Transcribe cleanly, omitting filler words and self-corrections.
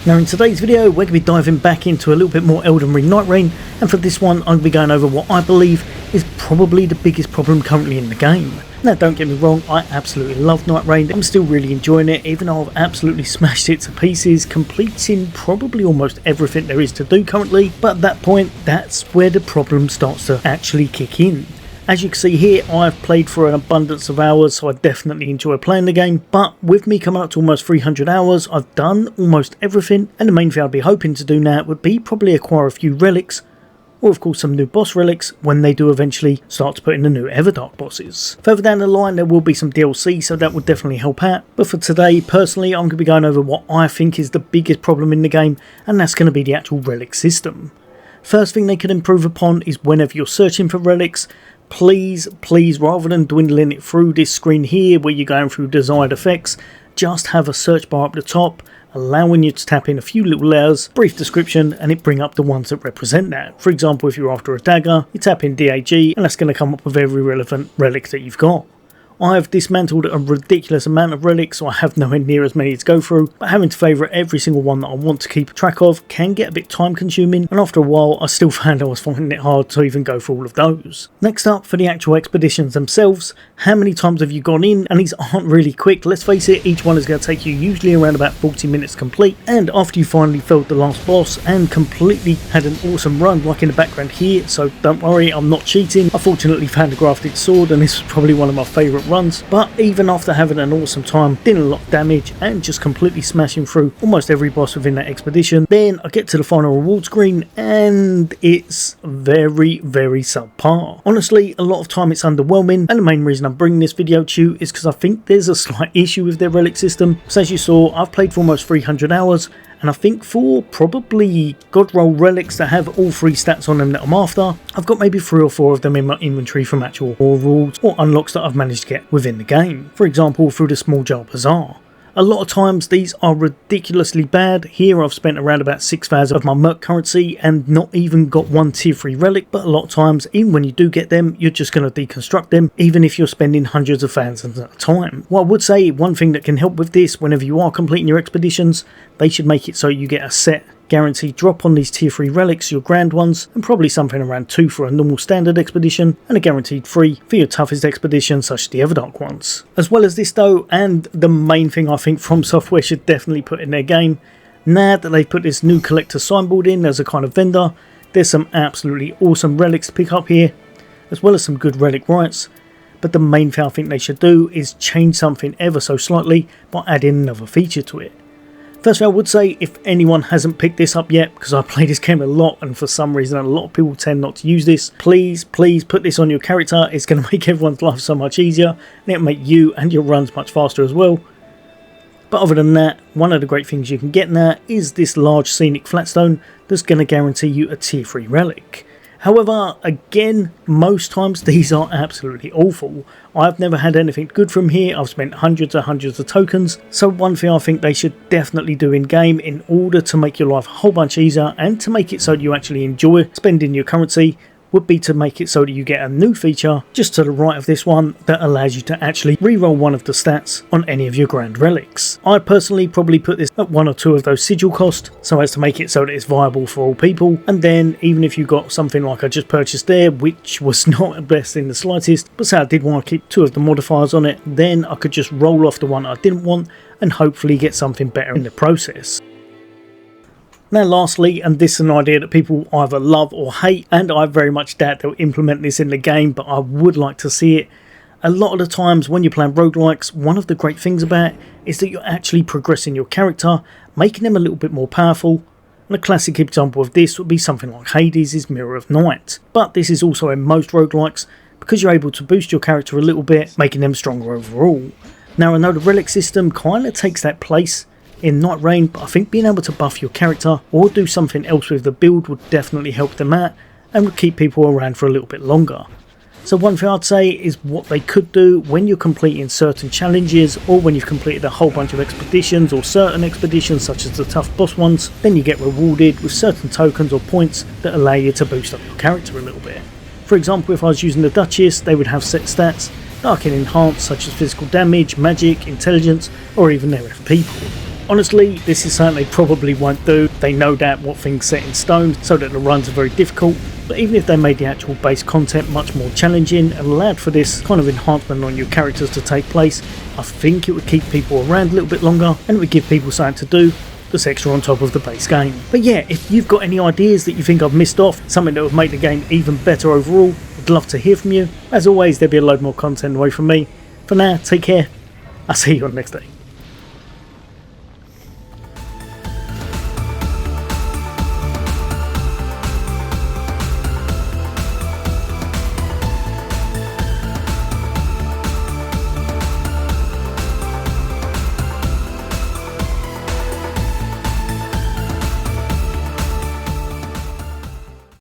Now in today's video we're going to be diving back into a little bit more Elden Ring Nightreign, and for this one I'm going to be going over what I believe is probably the biggest problem currently in the game. Now don't get me wrong, I absolutely love Nightreign, I'm still really enjoying it even though I've absolutely smashed it to pieces, completing probably almost everything there is to do currently, but at that point that's where the problem starts to actually kick in. As you can see here, I've played for an abundance of hours, so I definitely enjoy playing the game, but with me coming up to almost 300 hours, I've done almost everything, and the main thing I'd be hoping to do now would be probably acquire a few relics, or of course some new boss relics when they do eventually start to put in the new Everdark bosses. Further down the line there will be some DLC, so that would definitely help out, but for today personally I'm going to be going over what I think is the biggest problem in the game, and that's going to be the actual relic system. First thing they could improve upon is whenever you're searching for relics, please, rather than dwindling it through this screen here where you're going through desired effects, just have a search bar up the top, allowing you to tap in a few little letters, brief description, and it bring up the ones that represent that. For example, if you're after a dagger, you tap in DAG and that's going to come up with every relevant relic that you've got. I have dismantled a ridiculous amount of relics, so I have nowhere near as many to go through, but having to favourite every single one that I want to keep track of can get a bit time consuming, and after a while I still found I was finding it hard to even go through all of those. Next up, for the actual expeditions themselves, how many times have you gone in? And these aren't really quick, let's face it, each one is going to take you usually around about 40 minutes to complete, and after you finally felled the last boss and completely had an awesome run like in the background here, so don't worry, I'm not cheating, I fortunately found a grafted sword and this was probably one of my favourite runs, but even after having an awesome time, dealing a lot of damage and just completely smashing through almost every boss within that expedition, then I get to the final reward screen and it's very subpar. Honestly, a lot of time it's underwhelming, and the main reason I'm bringing this video to you is because I think there's a slight issue with their relic system. So as you saw, I've played for almost 300 hours, and I think for probably god roll relics that have all three stats on them that I'm after, I've got maybe 3 or 4 of them in my inventory from actual overhauls or unlocks that I've managed to get within the game. For example, through the Small Jar Bazaar. A lot of times these are ridiculously bad. Here I've spent around about 6,000 of my merc currency and not even got one tier 3 relic, but a lot of times even when you do get them you're just going to deconstruct them even if you're spending hundreds of thousands at a time. What I would say, one thing that can help with this whenever you are completing your expeditions, they should make it so you get a set guaranteed drop on these tier 3 relics, your grand ones, and probably something around 2 for a normal standard expedition, and a guaranteed 3 for your toughest expedition such as the Everdark ones. As well as this though, and the main thing I think From Software should definitely put in their game, now that they've put this new collector signboard in as a kind of vendor, there's some absolutely awesome relics to pick up here, as well as some good relic rights, but the main thing I think they should do is change something ever so slightly by adding another feature to it. First thing I would say, if anyone hasn't picked this up yet, because I play this game a lot and for some reason a lot of people tend not to use this, please put this on your character. It's going to make everyone's life so much easier and it'll make you and your runs much faster as well. But other than that, one of the great things you can get now is this large scenic flatstone that's going to guarantee you a tier 3 relic. However, again, most times these are absolutely awful. I've never had anything good from here. I've spent hundreds of tokens. So one thing I think they should definitely do in game in order to make your life a whole bunch easier and to make it so you actually enjoy spending your currency would be to make it so that you get a new feature just to the right of this one that allows you to actually reroll one of the stats on any of your grand relics. I personally probably put this at 1 or 2 of those sigil cost so as to make it so that it's viable for all people, and then even if you got something like I just purchased there, which was not the best in the slightest, but say I did want to keep 2 of the modifiers on it, then I could just roll off the one I didn't want and hopefully get something better in the process. Now lastly, and this is an idea that people either love or hate, and I very much doubt they'll implement this in the game, but I would like to see it. A lot of the times when you're playing roguelikes, one of the great things about it is that you're actually progressing your character, making them a little bit more powerful. And a classic example of this would be something like Hades' Mirror of Night. But this is also in most roguelikes because you're able to boost your character a little bit, making them stronger overall. Now I know the relic system kind of takes that place in Nightreign, but I think being able to buff your character or do something else with the build would definitely help them out and would keep people around for a little bit longer. So one thing I'd say is what they could do when you're completing certain challenges or when you've completed a whole bunch of expeditions or certain expeditions such as the tough boss ones, then you get rewarded with certain tokens or points that allow you to boost up your character a little bit. For example, if I was using the Duchess, they would have set stats that I can enhance such as physical damage, magic, intelligence or even their FP pool. Honestly, this is something they probably won't do. They know that what things set in stone so that the runs are very difficult, but even if they made the actual base content much more challenging and allowed for this kind of enhancement on your characters to take place, I think it would keep people around a little bit longer and it would give people something to do that's extra on top of the base game. But yeah, if you've got any ideas that you think I've missed off, something that would make the game even better overall, I'd love to hear from you. As always, there'll be a load more content away from me. For now, take care. I'll see you on the next day.